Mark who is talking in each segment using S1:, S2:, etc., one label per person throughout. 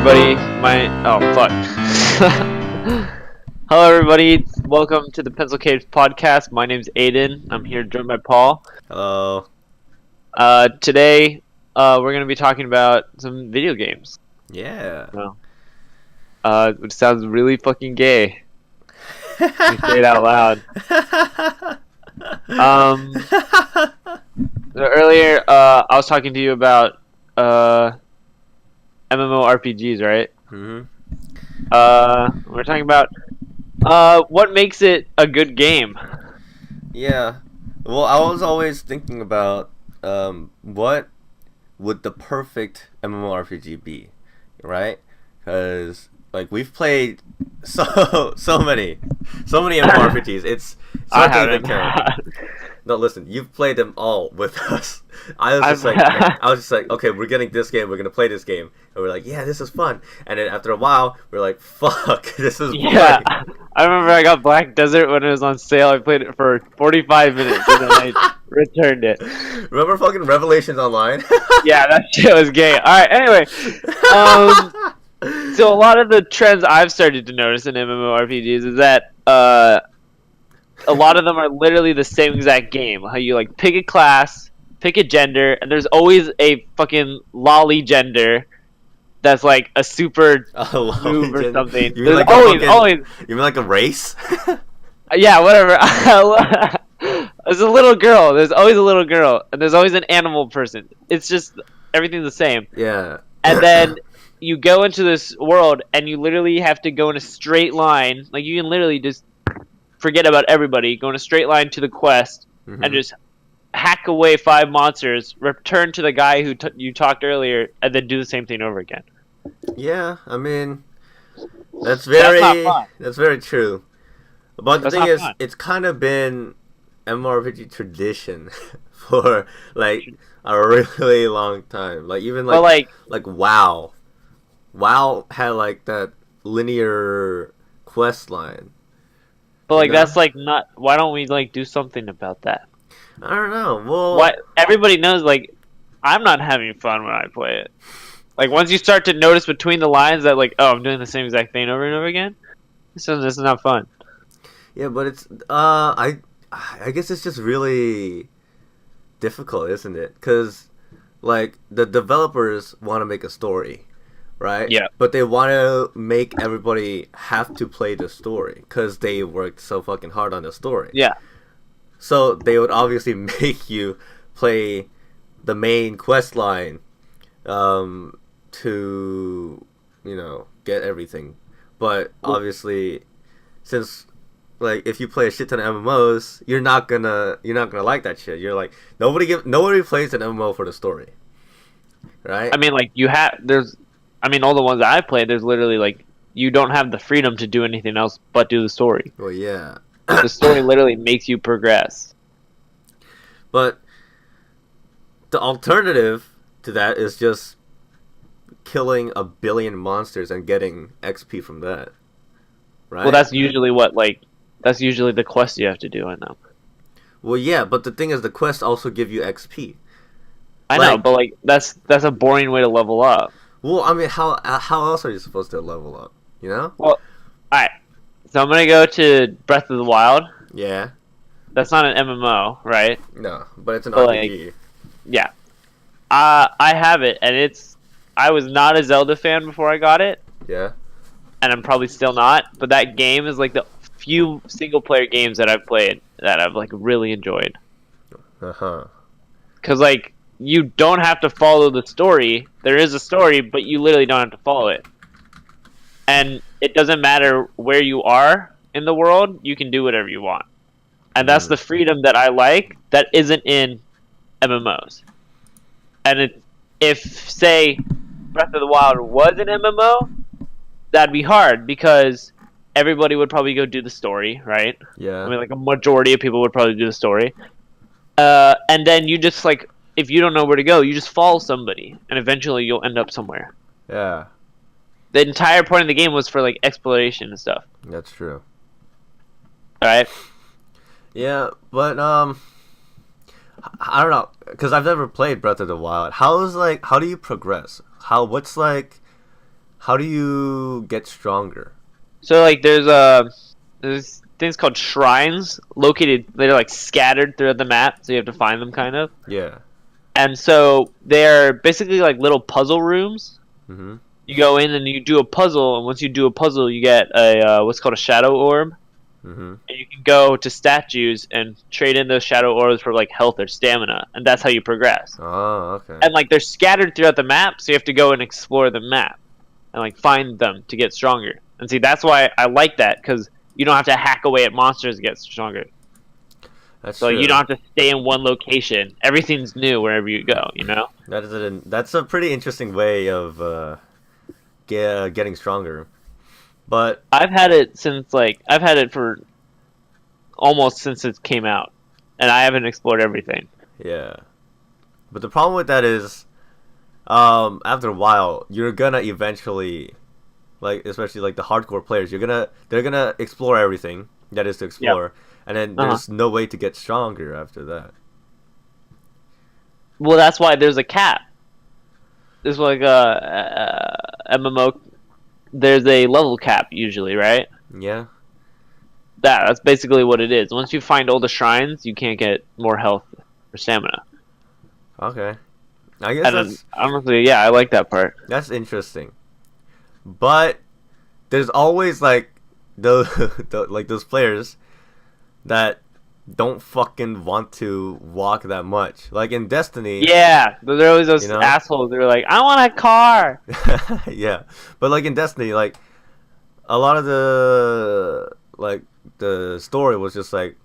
S1: everybody. Hello, everybody. Welcome to the Pencil Cave podcast. My name's Aiden. I'm here joined by Paul.
S2: Hello.
S1: Today, we're going to be talking about some video games.
S2: Yeah.
S1: Which sounds really fucking gay. You say it out loud. Earlier, I was talking to you about MMORPGs, right?
S2: Mm-hmm.
S1: We're talking about what makes it a good game.
S2: Yeah. Well, I was always thinking about what would the perfect MMORPG be, right? Because like we've played so many MMORPGs. It's
S1: I
S2: something
S1: haven't.
S2: that No, listen, you've played them all with us. I was just like, okay, we're getting this game, we're gonna play this game, and we're like, yeah, this is fun. And then after a while, we're like, fuck, this is
S1: Yeah,
S2: boring.
S1: I remember I got Black Desert when it was on sale. I played it for 45 minutes and then I returned it.
S2: Remember fucking Revelations Online?
S1: Yeah, that shit was gay. All right, anyway, so a lot of the trends I've started to notice in MMORPGs is that a lot of them are literally the same exact game. How you like pick a class, pick a gender, and there's always a fucking lolly gender that's like a super noob or something.
S2: You mean
S1: There's
S2: like
S1: always.
S2: You mean like a race?
S1: Yeah, whatever. There's a little girl. There's always a little girl, and there's always an animal person. It's just everything's the same.
S2: Yeah.
S1: And then you go into this world, and you literally have to go in a straight line. Like you can literally just forget about everybody, go in a straight line to the quest, and just hack away 5 monsters, return to the guy who you talked earlier, and then do the same thing over again.
S2: Yeah, I mean, that's very true. But the thing is, it's kind of been MMORPG tradition for like a really long time. Like even like WoW. WoW had like that linear quest line.
S1: But like that's like not. Why don't we like do something about that?
S2: I don't know. Well,
S1: why everybody knows like I'm not having fun when I play it. Like once you start to notice between the lines that like, oh, I'm doing the same exact thing over and over again, this is not fun.
S2: Yeah, but it's I guess it's just really difficult, isn't it? Because like the developers want to make a story, right?
S1: Yeah.
S2: But they want to make everybody have to play the story because they worked so fucking hard on the story.
S1: Yeah.
S2: So they would obviously make you play the main quest line to, get everything. But obviously, since like if you play a shit ton of MMOs, you're not gonna like that shit. You're like nobody plays an MMO for the story, right?
S1: I mean, like all the ones that I played, there's literally like you don't have the freedom to do anything else but do the story.
S2: Well, yeah.
S1: The story literally makes you progress.
S2: But the alternative to that is just killing 1 billion monsters and getting XP from that. Right?
S1: Well, that's usually the quest you have to do, I know.
S2: Well, yeah, but the thing is the quests also give you XP.
S1: I know, but like that's a boring way to level up.
S2: Well, I mean, how else are you supposed to level up, you know?
S1: Well, alright. So I'm gonna go to Breath of the Wild.
S2: Yeah.
S1: That's not an MMO, right?
S2: No, but it's an RPG.
S1: Like, yeah. I have it, and I was not a Zelda fan before I got it.
S2: Yeah.
S1: And I'm probably still not, but that game is like the few single-player games that I've played that I've like really enjoyed.
S2: Uh-huh.
S1: Because like, you don't have to follow the story. There is a story, but you literally don't have to follow it. And it doesn't matter where you are in the world, you can do whatever you want. And that's the freedom that I like that isn't in MMOs. And if, say, Breath of the Wild was an MMO, that'd be hard because everybody would probably go do the story, right?
S2: Yeah.
S1: I mean, like a majority of people would probably do the story. And then you just, like, if you don't know where to go, you just follow somebody, and eventually you'll end up somewhere.
S2: Yeah.
S1: The entire point of the game was for like exploration and stuff.
S2: That's true.
S1: Alright?
S2: Yeah, but I don't know, because I've never played Breath of the Wild. How do you progress? How How do you get stronger?
S1: So like there's things called shrines located. They're like scattered throughout the map, so you have to find them kind of.
S2: Yeah.
S1: And so they're basically like little puzzle rooms.
S2: Mm-hmm.
S1: You go in and you do a puzzle, and once you do a puzzle, you get a what's called a shadow orb.
S2: Mm-hmm.
S1: And you can go to statues and trade in those shadow orbs for like health or stamina, and that's how you progress.
S2: Oh, okay.
S1: And like they're scattered throughout the map, so you have to go and explore the map and like find them to get stronger. And see, that's why I like that, because you don't have to hack away at monsters to get stronger.
S2: That's
S1: So
S2: true.
S1: you don't have to stay in one location. Everything's new wherever you go. You know.
S2: That's a pretty interesting way of getting stronger. But
S1: I've had it for almost since it came out, and I haven't explored everything.
S2: yeah. But the problem with that is, after a while, you're gonna eventually, like, especially like the hardcore players, they're gonna explore everything that is to explore, and then there's no way to get stronger after that.
S1: Well, that's why there's a cap. There's like a MMO. There's a level cap usually, right?
S2: Yeah.
S1: That's basically what it is. Once you find all the shrines, you can't get more health or stamina.
S2: Okay. I guess that's
S1: honestly, yeah, I like that part.
S2: that's interesting. But there's always like like those players that don't fucking want to walk that much. Like in Destiny.
S1: Yeah, but there are always those
S2: You know?
S1: assholes. They're like, I want a car.
S2: Yeah. But like in Destiny, like a lot of the story was just like,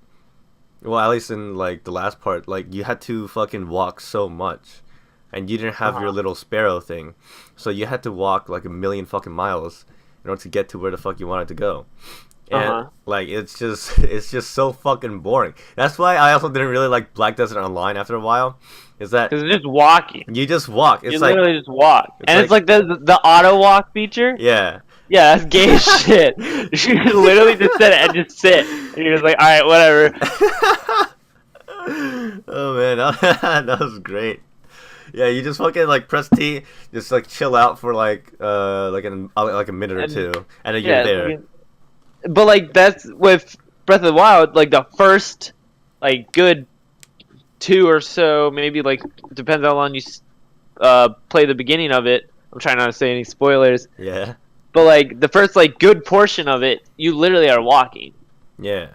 S2: well, at least in like the last part, like you had to fucking walk so much, and you didn't have your little sparrow thing, so you had to walk like a million fucking miles in order to get to where the fuck you wanted to go. And like it's just so fucking boring. That's why I also didn't really like Black Desert Online after a while. Is that
S1: because it's just walking.
S2: you just walk? It's
S1: You
S2: like
S1: literally just walk, and it's like the auto walk feature.
S2: yeah.
S1: Yeah, that's gay shit. You literally just sit and just sit, and you're just like, all right, whatever.
S2: Oh man, that was great. Yeah, you just fucking like press T, just like chill out for like a minute or two, and then you're there.
S1: But like that's with Breath of the Wild, like the first like good 2 or so, maybe like depends how long you play the beginning of it. I'm trying not to say any spoilers.
S2: Yeah.
S1: But like the first like good portion of it, you literally are walking.
S2: Yeah.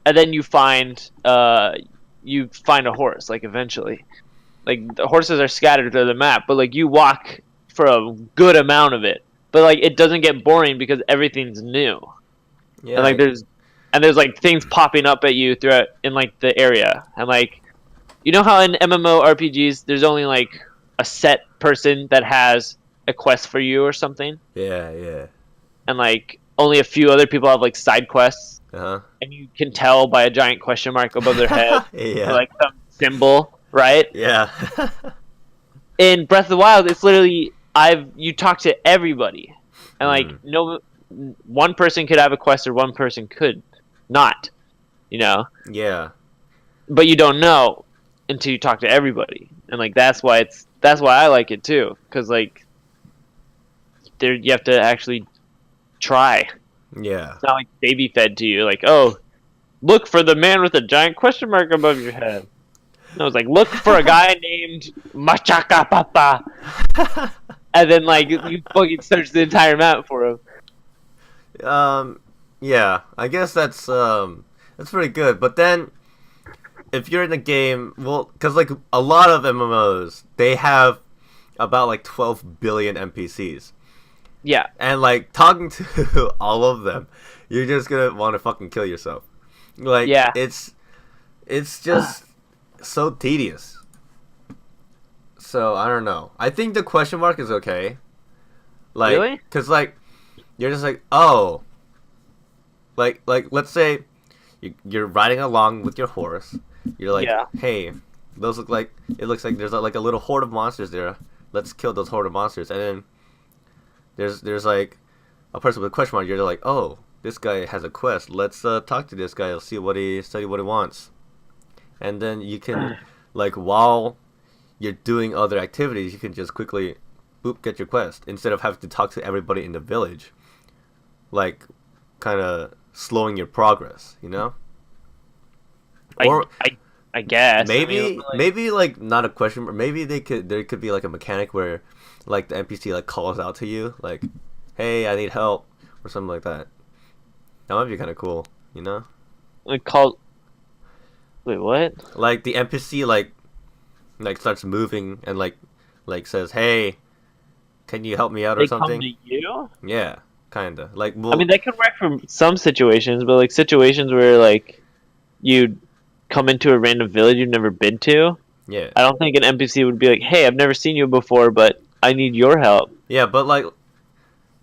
S1: And then you find a horse, like eventually. Like the horses are scattered through the map, but like you walk for a good amount of it. But like it doesn't get boring because everything's new.
S2: Yeah.
S1: And like there's like things popping up at you throughout in like the area. And like you know how in MMORPGs there's only like a set person that has a quest for you or something?
S2: Yeah, yeah.
S1: And like only a few other people have like side quests.
S2: Uh-huh.
S1: And you can tell by a giant question mark above their head.
S2: Yeah.
S1: Or like some symbol, right?
S2: Yeah.
S1: In Breath of the Wild, it's literally you talk to everybody. And like no one person could have a quest or one person could not, you know?
S2: Yeah.
S1: But you don't know until you talk to everybody. And like that's why I like it too, cuz like you have to actually try.
S2: Yeah.
S1: It's not like baby fed to you, like, oh, look for the man with a giant question mark above your head. No, it's like, look for a guy named Machaka Papa. And then like you fucking search the entire map for him.
S2: Yeah, I guess that's pretty good. But then, if you're in a game, well, because like a lot of MMOs, they have about like 12 billion NPCs.
S1: Yeah.
S2: And like talking to all of them, you're just gonna want to fucking kill yourself. Like,
S1: yeah.
S2: it's just so tedious. So I don't know. I think the question mark is okay. Like,
S1: really?
S2: Cause like you're just like, oh, like let's say you're riding along with your horse. You're like, hey, it looks like there's like a little horde of monsters there. Let's kill those horde of monsters. And then there's like a person with a question mark. You're like, oh, this guy has a quest. Let's talk to this guy. I'll see what he wants. And then you can like while you're doing other activities, you can just quickly boop, get your quest instead of having to talk to everybody in the village, like kind of slowing your progress, you know? Or
S1: I guess
S2: maybe like not a question, but maybe there could be like a mechanic where like the NPC like calls out to you like, "Hey, I need help," or something like that. That might be kind of cool, you know?
S1: like called. Wait, what?
S2: Like the NPC like starts moving and like says, "Hey, can you help me out?" or
S1: They come
S2: something.
S1: to you?
S2: Yeah, kinda. Like,
S1: I
S2: well,
S1: mean, that can work for some situations, but like situations where like you come into a random village you've never been to,
S2: yeah,
S1: I don't think an NPC would be like, "Hey, I've never seen you before, but I need your help."
S2: yeah. But like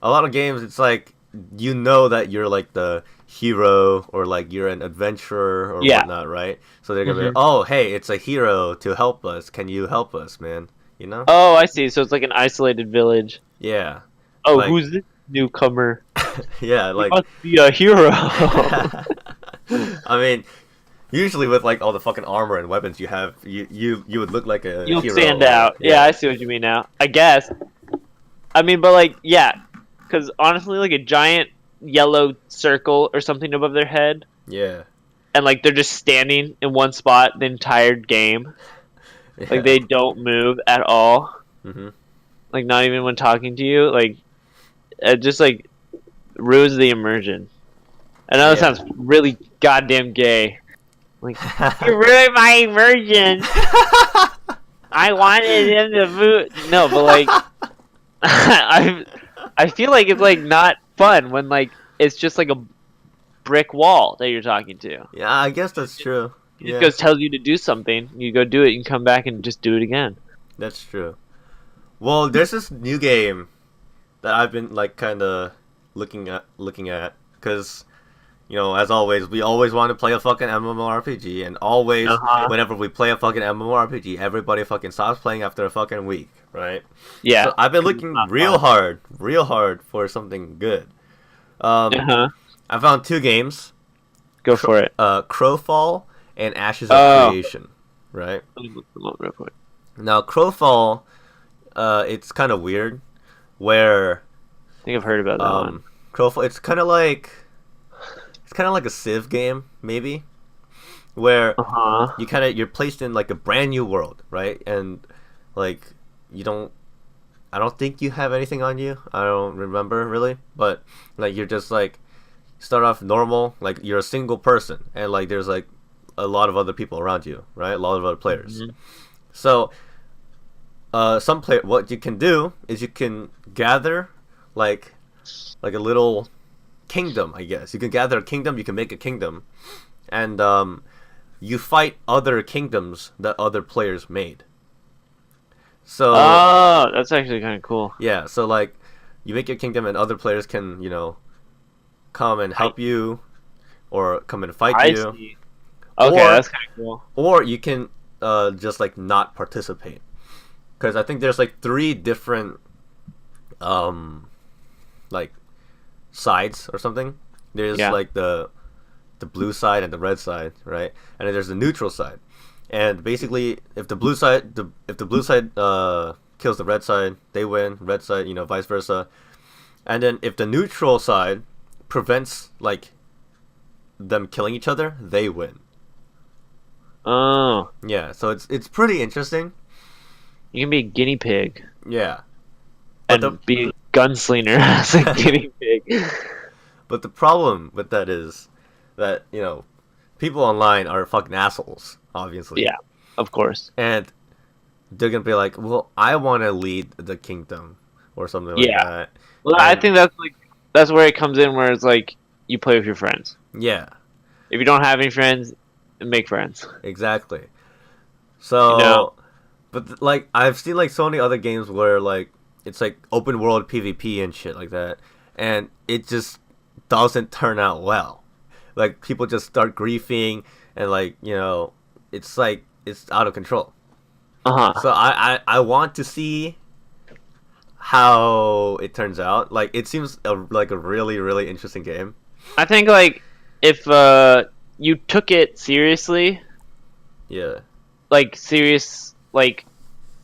S2: a lot of games, it's like you know that you're like the hero or like you're an adventurer or
S1: Yeah.
S2: whatnot, right? So they're gonna be like,
S1: hmm
S2: "Oh, hey, it's a hero to help us. Can you help us, man?" You know?
S1: Oh, I see. So it's like an isolated village.
S2: Yeah,
S1: Oh,
S2: like
S1: who's this newcomer?
S2: yeah,
S1: He
S2: like
S1: must be a hero.
S2: I mean, usually with like all the fucking armor and weapons you have, you would look like a
S1: You'll
S2: hero.
S1: stand
S2: Or,
S1: out. Yeah, I see what you mean now. I guess. I mean, but like, yeah, because honestly, like a giant yellow circle or something above their head,
S2: yeah,
S1: and like they're just standing in one spot the entire game. Like
S2: yeah.
S1: they don't move at all.
S2: hmm
S1: Like not even when talking to you. Like it just like ruins the immersion. I know that
S2: Yeah.
S1: sounds really goddamn gay. Like you ruined my immersion. I wanted him to move. No, but like I feel like it's like not fun when like it's just like a brick wall that you're talking to.
S2: Yeah, I guess that's true.
S1: He just
S2: Yeah,
S1: goes tells you to do something, you go do it, you can come back and just do it again.
S2: that's true. Well, there's this new game that I've been like kind of looking at because you know, as always, we always want to play a fucking MMORPG, and always
S1: Uh-huh.
S2: whenever we play a fucking MMORPG, everybody fucking stops playing after a fucking week, right?
S1: Yeah.
S2: So I've been
S1: 'Cause it's
S2: looking
S1: not
S2: real hard for something good.
S1: Uh-huh.
S2: I found two games,
S1: Go for it.
S2: Crowfall and Ashes of
S1: Oh.
S2: Creation, right?
S1: Let me look them up real quick.
S2: Now, Crowfall, it's kind of weird, where
S1: I think I've heard about that one.
S2: Crowfall, it's kind of like a Civ game, maybe, where
S1: Uh-huh.
S2: you're placed in like a brand new world, right? And like I don't think you have anything on you. I don't remember really, but like you're just like start off normal, like you're a single person, and like there's like a lot of other people around you, right? A lot of other players.
S1: Mhm.
S2: So, what you can do is you can gather like a little kingdom, I guess. You can gather a kingdom, you can make a kingdom, and you fight other kingdoms that other players made. So
S1: Oh, that's actually kind of cool.
S2: yeah, so like you make your kingdom and other players can, come and help you or come and fight
S1: I
S2: you.
S1: see. Okay,
S2: Or-
S1: that's kind of cool.
S2: Or you can just like not participate. Cuz I think there's like three different like sides or something. There's
S1: Yeah.
S2: like the blue side and the red side, right? And then there's the neutral side. And basically, if the blue side kills the red side, they win. Red side, vice versa. And then if the neutral side prevents like them killing each other, they win.
S1: Oh,
S2: Yeah, so it's pretty interesting.
S1: you can be a guinea pig
S2: Yeah,
S1: and
S2: the-
S1: be a gunslinger as a guinea pig.
S2: but the problem with that is that people online are fucking assholes, obviously.
S1: Yeah, of course.
S2: And they're gonna be like, "Well, I want to lead the kingdom," or something like
S1: Yeah.
S2: that.
S1: Well, I
S2: And-
S1: think that's where it comes in, where it's like you play with your friends.
S2: Yeah,
S1: If you don't have any friends, make friends.
S2: exactly. So, but like I've seen like so many other games where like it's like open world PvP and shit like that, and it just doesn't turn out well. Like people just start griefing, and like it's like it's out of control.
S1: Uh-huh.
S2: So I want to see how it turns out. Like it seems like a really really interesting game.
S1: I think like if you took it seriously,
S2: Yeah.
S1: like serious, like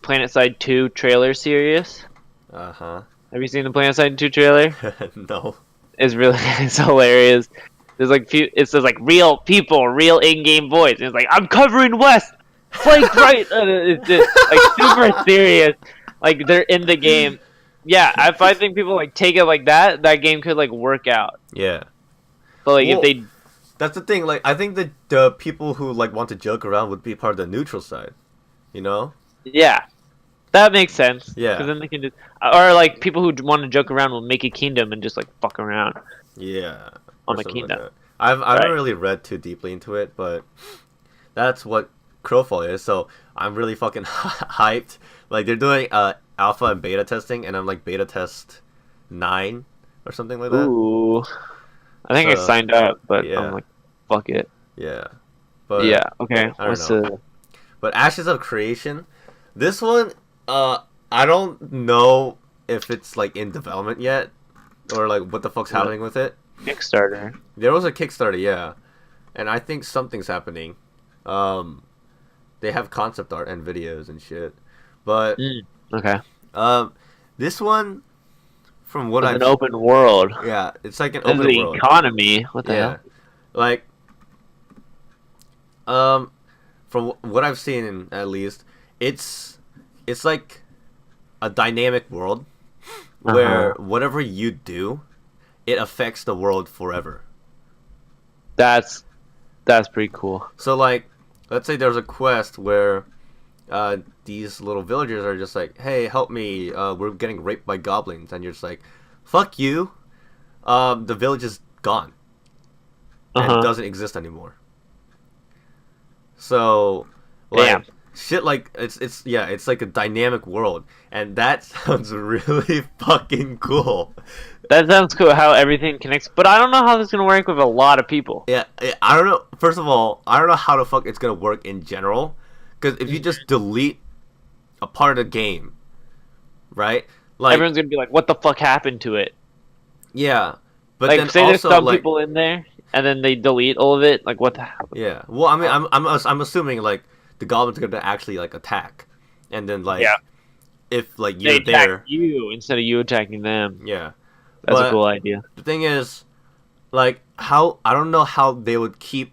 S1: PlanetSide 2 trailer serious,
S2: Uh-huh.
S1: Have you seen the Planet Side 2 trailer?
S2: No.
S1: It's really it's hilarious. There's like it says like real people, real in-game voice. And it's like I'm covering west, flank right. It's just, like super serious. Like they're in the game. Yeah, if I think people like take it like that, that game could like work out.
S2: Yeah.
S1: But like if they,
S2: that's the thing. Like I think that the people who like want to joke around would be part of the neutral side. You know?
S1: Yeah, that makes sense.
S2: Yeah.
S1: Because then they can just, or like people who want to joke around will make a kingdom and just like fuck around.
S2: Yeah.
S1: On the kingdom.
S2: Like I haven't really read too deeply into it, but that's what Crowfall is. So I'm really fucking hyped. Like they're doing alpha and beta testing, and I'm like beta test 9 or something like that.
S1: Ooh, I think I signed up, but yeah. I'm like, fuck it.
S2: Yeah. But
S1: yeah. Okay.
S2: I don't know. But Ashes of Creation, this one, I don't know if it's like in development yet, or like what the fuck's happening with it.
S1: Kickstarter.
S2: There was a Kickstarter, yeah, and I think something's happening. They have concept art and videos and shit, but
S1: okay.
S2: This one, from what
S1: I've an open world.
S2: Yeah, it's like an open world.
S1: Economy. What the hell?
S2: Like, from what I've seen, at least, it's like a dynamic world where whatever you do, it affects the world forever.
S1: That's pretty cool.
S2: So like, let's say there's a quest where these little villagers are just like, hey, help me, we're getting raped by goblins, and you're just like, fuck you, the village is gone and it doesn't exist anymore. So like shit, like it's like a dynamic world, and that sounds really fucking cool.
S1: That sounds cool how everything connects, but I don't know how this is gonna work with a lot of people.
S2: Yeah, I don't know. First of all, I don't know how the fuck it's gonna work in general, because if you just delete a part of the game, right? Like
S1: everyone's gonna be like, "What the fuck happened to it?"
S2: Yeah, but
S1: like
S2: then
S1: say
S2: also,
S1: there's some people in there, and then they delete all of it. Like what the hell?
S2: Yeah. Well, I mean, I'm assuming like the goblins are gonna actually like attack, and then like if like you're
S1: they attack you instead of you attacking them.
S2: Yeah.
S1: That's a cool idea.
S2: The thing is, like, how I don't know how they would keep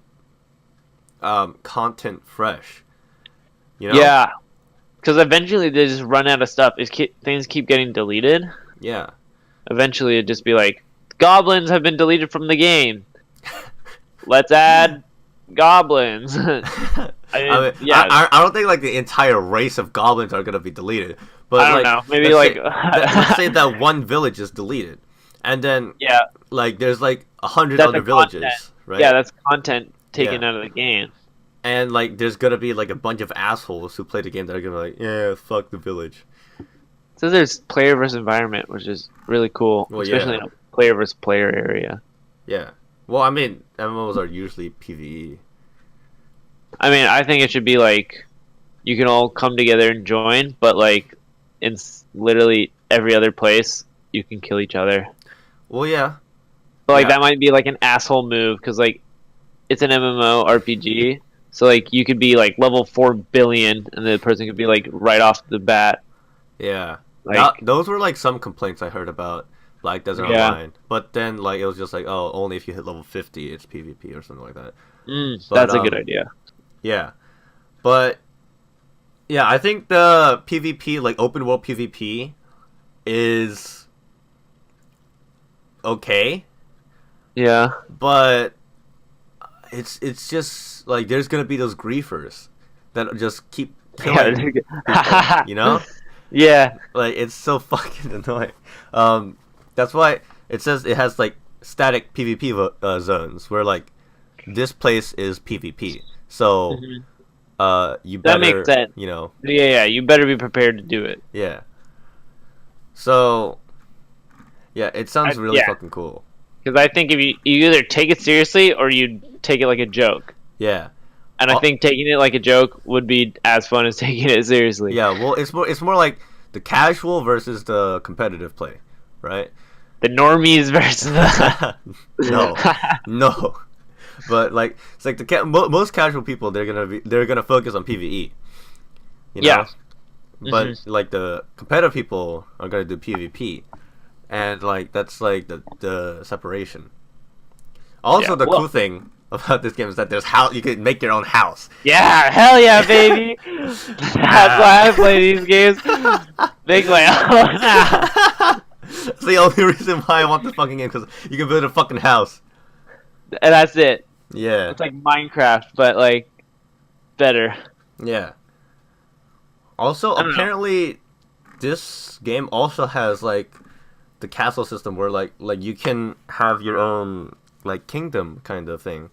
S2: content fresh. You know?
S1: Yeah, because eventually they just run out of stuff. Things keep getting deleted.
S2: Yeah.
S1: Eventually it'd just be like, goblins have been deleted from the game. Let's add goblins.
S2: I don't think like the entire race of goblins are gonna be deleted. But
S1: I don't know. Maybe like
S2: let's say that one village is deleted. And then, like, there's like 100 other villages, right?
S1: Yeah, that's content taken out of the game.
S2: And like, there's gonna be like a bunch of assholes who play the game that are gonna be like, yeah, fuck the village.
S1: So there's player versus environment, which is really cool, especially in a player versus player area.
S2: Yeah. Well, I mean, MMOs are usually PvE.
S1: I mean, I think it should be like, you can all come together and join, but like, in literally every other place, you can kill each other.
S2: Well, yeah.
S1: But like that might be like an asshole move because like it's an MMORPG, so like you could be like level 4 billion, and the person could be like right off the bat.
S2: Yeah,
S1: like
S2: those were like some complaints I heard about like Desert Online, but then like it was just like, oh, only if you hit level 50 it's PvP or something like that. But,
S1: that's a good idea.
S2: Yeah, but yeah, I think the PvP, like open world PvP, is okay.
S1: Yeah,
S2: but it's just like there's gonna be those griefers that just keep killing people, you know?
S1: Yeah,
S2: like it's so fucking annoying. That's why it says it has like static PvP zones where like this place is PvP. So you better,
S1: that makes sense.
S2: You know?
S1: Yeah, you better be prepared to do it.
S2: Yeah. So yeah, it sounds really fucking cool.
S1: Because I think if you either take it seriously or you take it like a joke.
S2: Yeah.
S1: And I think taking it like a joke would be as fun as taking it seriously.
S2: Yeah, well, it's more like the casual versus the competitive play, right?
S1: The normies versus the
S2: no. But like it's like most casual people, they're gonna focus on PvE. You know?
S1: Yeah.
S2: but like the competitive people are gonna do PvP, and like that's like the separation. Also, the cool thing about this game is that there's you can make your own house.
S1: Yeah, hell yeah, baby. That's why I play these games. Make my own house.
S2: That's the only reason why I want this fucking game, because you can build a fucking house.
S1: And that's it.
S2: Yeah.
S1: It's like Minecraft, but like better.
S2: Yeah. Also, apparently, this game also has like the castle system where like you can have your own like kingdom kind of thing,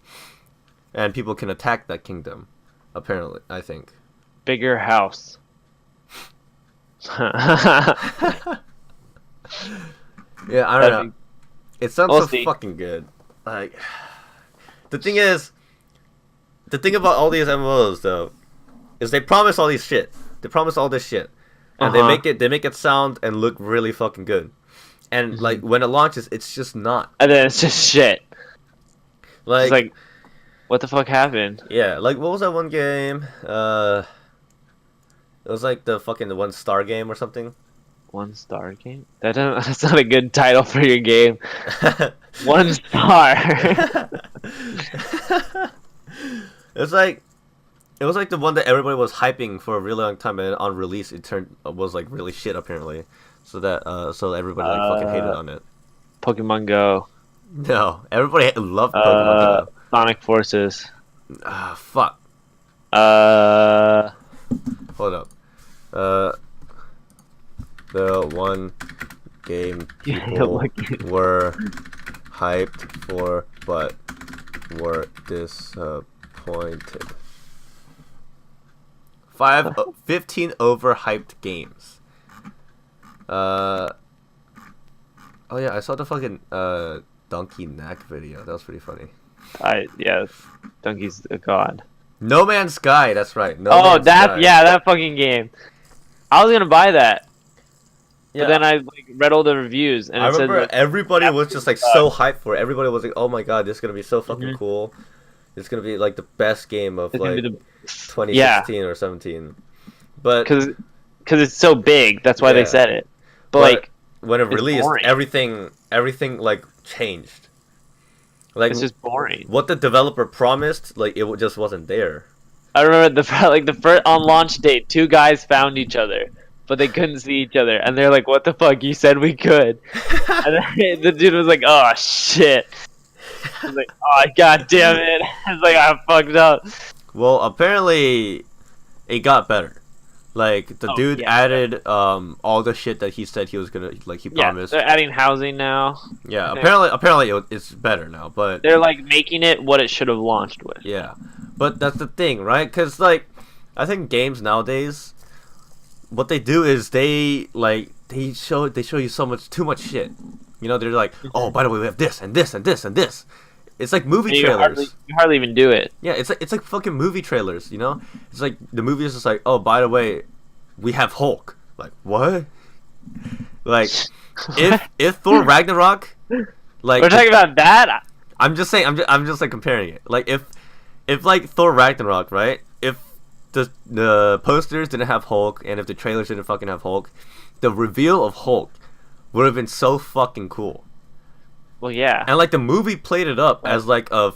S2: and people can attack that kingdom. Apparently, I think.
S1: Bigger house.
S2: Yeah, I don't know. It sounds so fucking good. Like, the thing about all these MMOs though, is they promise all these shit. They promise all this shit, and they make it sound and look really fucking good. And like when it launches, it's just not.
S1: And then it's just shit.
S2: Like,
S1: it's like, what the fuck happened?
S2: Yeah, like what was that one game? It was like the 1-star game or something.
S1: 1-star game? That's not a good title for your game. 1 star.
S2: It was like the one that everybody was hyping for a really long time, and on release it was like really shit apparently. So that so everybody like fucking hated on it.
S1: Pokemon Go.
S2: No, everybody loved Pokemon Go.
S1: Sonic Forces.
S2: Fuck. Hold up. The one game people were hyped for, but were disappointed. 15 overhyped games. Oh yeah, I saw the fucking Donkey Knack video. That was pretty funny.
S1: Yeah, Donkey's a god.
S2: No Man's Sky, that's right. That fucking game.
S1: I was gonna buy that. Yeah. But then I like read all the reviews, and
S2: I remember everybody was just like so hyped for it. Everybody was like, "Oh my god, this is gonna be so fucking cool! It's gonna be like the best game of like 2016 or 17." But
S1: because it's so big, that's why they said it. But like
S2: when it released, everything like changed. Like
S1: it's just boring.
S2: What the developer promised, like it just wasn't there.
S1: I remember the first on launch date, 2 guys found each other. But they couldn't see each other, and they're like, "What the fuck? You said we could." And then the dude was like, "Oh shit!" I was like, "Oh god damn it!" I was like, "I fucked up."
S2: Well, apparently, it got better. Like the dude added all the shit that he said he was gonna he promised.
S1: Yeah, they're adding housing now.
S2: Yeah, apparently it's better now, but
S1: they're like making it what it should have launched with.
S2: Yeah, but that's the thing, right? Because like, I think games nowadays, what they do is they show you too much shit. You know, they're like, "Oh, by the way, we have this and this and this and this." It's like movie trailers.
S1: You hardly even do it.
S2: Yeah, it's like fucking movie trailers. You know, it's like the movie is just like, "Oh, by the way, we have Hulk." Like what? Like if Thor Ragnarok, like
S1: we're talking about that.
S2: I'm just saying. I'm just like comparing it. Like if like Thor Ragnarok, right? If the posters didn't have Hulk, and if the trailers didn't fucking have Hulk, the reveal of Hulk would have been so fucking cool.
S1: Well, yeah.
S2: And like the movie played it up as like a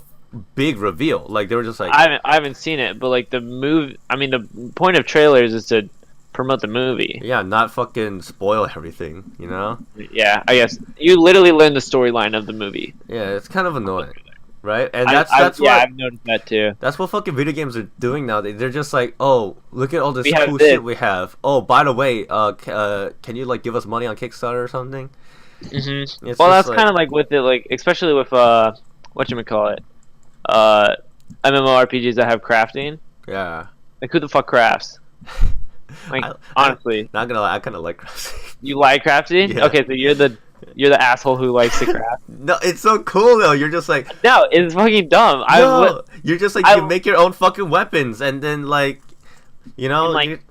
S2: big reveal. Like they were just like,
S1: I haven't seen it, but like the movie. I mean, the point of trailers is to promote the movie.
S2: Yeah, not fucking spoil everything. You know?
S1: Yeah, I guess you literally learn the storyline of the movie.
S2: Yeah, it's kind of annoying. Right, and
S1: that's what I've noticed that too.
S2: That's what fucking video games are doing now. They're just like, oh, look at all this cool shit we have. Oh, by the way, can you like give us money on Kickstarter or something?
S1: Mm-hmm. Well, that's kind of like with it, like especially with whatchamacallit, MMORPGs that have crafting.
S2: Yeah.
S1: Like who the fuck crafts? Like honestly,
S2: not gonna lie, I kind of like crafting.
S1: You like crafting? Yeah. Okay, so you're the asshole who likes to craft.
S2: No, it's so cool though. You're just like,
S1: no, it's fucking dumb.
S2: No, you're just like you make your own fucking weapons, and then like, you know,
S1: like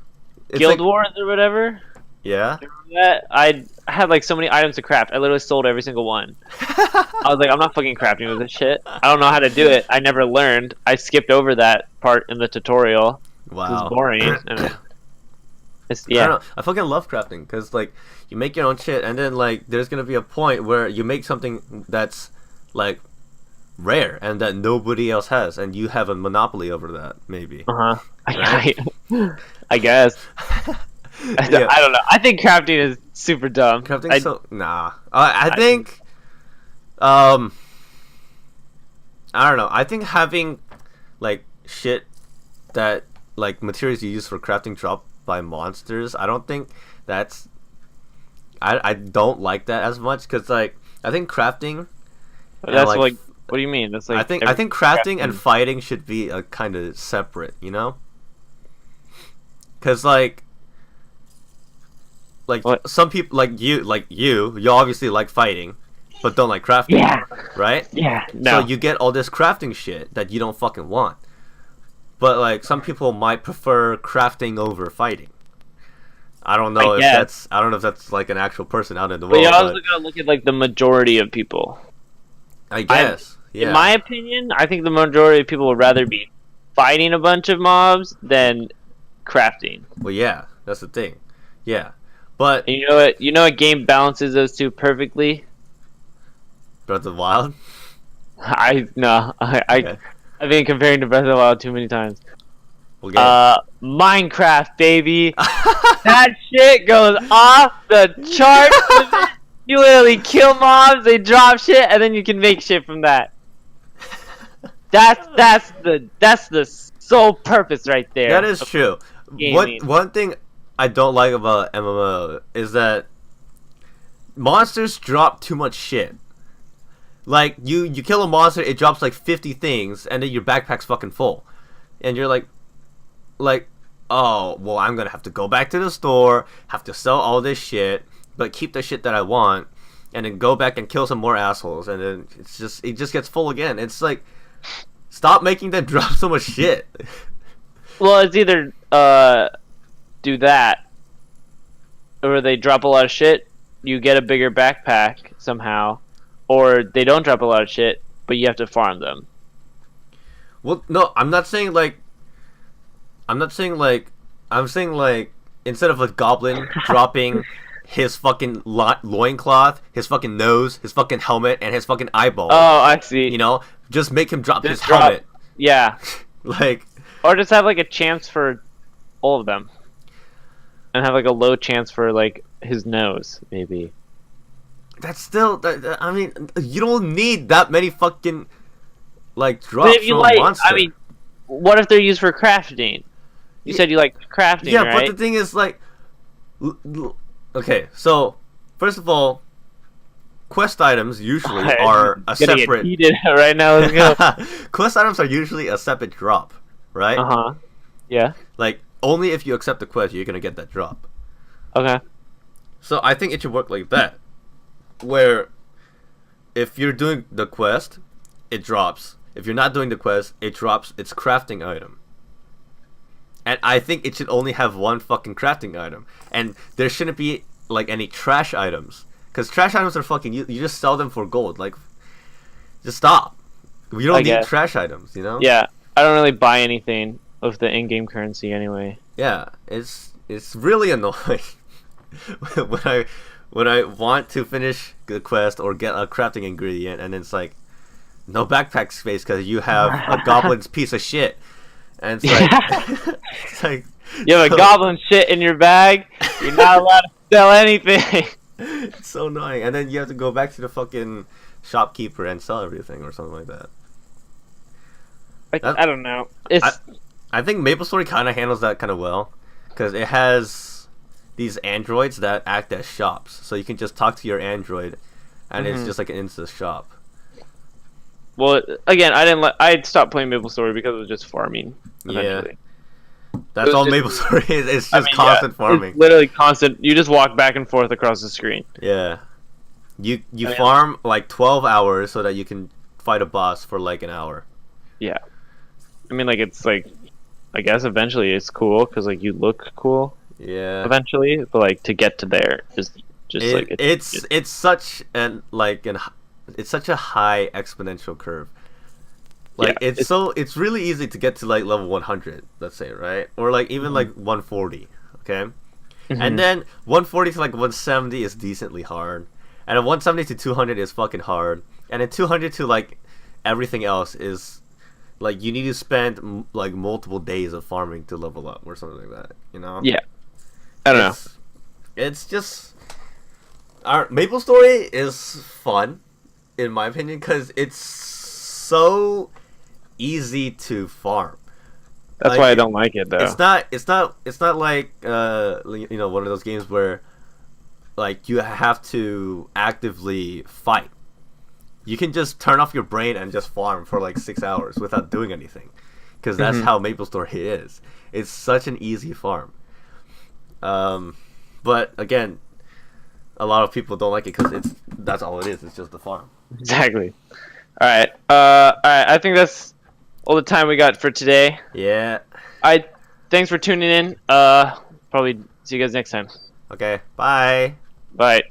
S1: Guild Wars or whatever.
S2: Yeah.
S1: That I had like so many items to craft. I literally sold every single one. I was like, I'm not fucking crafting with this shit. I don't know how to do it. I never learned. I skipped over that part in the tutorial.
S2: Wow.
S1: It was boring.
S2: I don't know. I fucking love crafting because like you make your own shit, and then like there's gonna be a point where you make something that's like rare and that nobody else has, and you have a monopoly over that, maybe.
S1: Uh-huh.
S2: Right?
S1: I guess.
S2: Yeah.
S1: I don't know. I think crafting is super dumb.
S2: Crafting so nah. I think I don't know. I think having like shit that like materials you use for crafting drop by monsters, I don't think that's I don't like that as much because like I think crafting
S1: That's like what do you mean? That's like
S2: I think crafting and fighting should be a kind of separate, you know? Cuz like
S1: what?
S2: some people like you obviously like fighting but don't like crafting.
S1: Yeah.
S2: Right?
S1: Yeah. No.
S2: So you get all this crafting shit that you don't fucking want. But like some people might prefer crafting over fighting. I don't know if that's like an actual person out in the world.
S1: But you also gotta look at like the majority of people.
S2: I guess. Yeah.
S1: In my opinion, I think the majority of people would rather be fighting a bunch of mobs than crafting.
S2: Well, yeah, that's the thing. Yeah, but
S1: And you know what? You know what game balances those two perfectly?
S2: Breath of the Wild.
S1: Okay. I've been comparing to Breath of the Wild too many times. Minecraft, baby. That shit goes off the charts. You literally kill mobs, they drop shit, and then you can make shit from that. That's the sole purpose right there.
S2: That is true. One thing I don't like about MMO is that monsters drop too much shit. Like you kill a monster, it drops like 50 things, and then your backpack's fucking full, and you're like, oh well, I'm gonna have to go back to the store, have to sell all this shit, but keep the shit that I want, and then go back and kill some more assholes, and then it just gets full again. It's like, stop making them drop so much shit.
S1: Well, it's either do that, or they drop a lot of shit, you get a bigger backpack somehow, or they don't drop a lot of shit, but you have to farm them.
S2: Well, no, I'm saying like instead of a goblin dropping his fucking loincloth, his fucking nose, his fucking helmet, and his fucking eyeball.
S1: Oh, I see.
S2: You know, just make him drop his helmet.
S1: Yeah.
S2: Like,
S1: or just have like a chance for all of them, and have like a low chance for like his nose, maybe.
S2: That's still. I mean, you don't need that many fucking like drops from a monster.
S1: I mean, what if they're used for crafting? You said you like crafting,
S2: yeah,
S1: right?
S2: but the thing is, like, okay, so first of all, quest items usually are a separate.
S1: Get heated right now. Let's go.
S2: Quest items are usually a separate drop, right?
S1: Yeah.
S2: Like only if you accept the quest, you're gonna get that drop.
S1: Okay.
S2: So I think it should work like that, where if you're doing the quest, it drops. If you're not doing the quest, it drops its crafting item. And I think it should only have one fucking crafting item. And there shouldn't be, like, any trash items. Because trash items are fucking... You just sell them for gold. Like, just stop. We don't need trash items, you know?
S1: Yeah. I don't really buy anything of the in-game currency anyway.
S2: Yeah. It's really annoying. when I want to finish the quest or get a crafting ingredient, and it's like, no backpack space because you have a goblin's piece of shit. And it's like, it's like
S1: you have a goblin shit in your bag. You're not allowed to sell anything.
S2: It's so annoying. And then you have to go back to the fucking shopkeeper and sell everything or something like that.
S1: I don't know.
S2: I think MapleStory kind of handles that kind of well because it has these androids that act as shops, so you can just talk to your android, and it's just like an instant shop.
S1: Well, again, I stopped playing MapleStory because it was just farming. Eventually.
S2: Yeah, that's all MapleStory is. It's just constant farming.
S1: It's literally constant. You just walk back and forth across the screen.
S2: Yeah, you farm like 12 hours so that you can fight a boss for like an hour.
S1: Yeah, I mean, like it's like, I guess eventually it's cool because like you look cool.
S2: Yeah.
S1: Eventually, but like to get to there is just
S2: it's such it's such a high exponential curve. Like it's really easy to get to like level 100, let's say, right? Or like even like 140, okay? And then 140 to like 170 is decently hard, and then 170 to 200 is fucking hard, and then 200 to like everything else is like you need to spend like multiple days of farming to level up or something like that. You know?
S1: Yeah. I don't know.
S2: It's just our Maple Story is fun, in my opinion, because it's so easy to farm.
S1: That's
S2: like,
S1: why I don't like it though.
S2: It's not like you know, one of those games where like you have to actively fight. You can just turn off your brain and just farm for like 6 hours without doing anything, because that's how Maple Story is. It's such an easy farm. But again, a lot of people don't like it because that's all it is. It's just the farm.
S1: Exactly. All right. I think that's all the time we got for today.
S2: Yeah.
S1: Thanks for tuning in. Probably see you guys next time.
S2: Okay. Bye.
S1: Bye.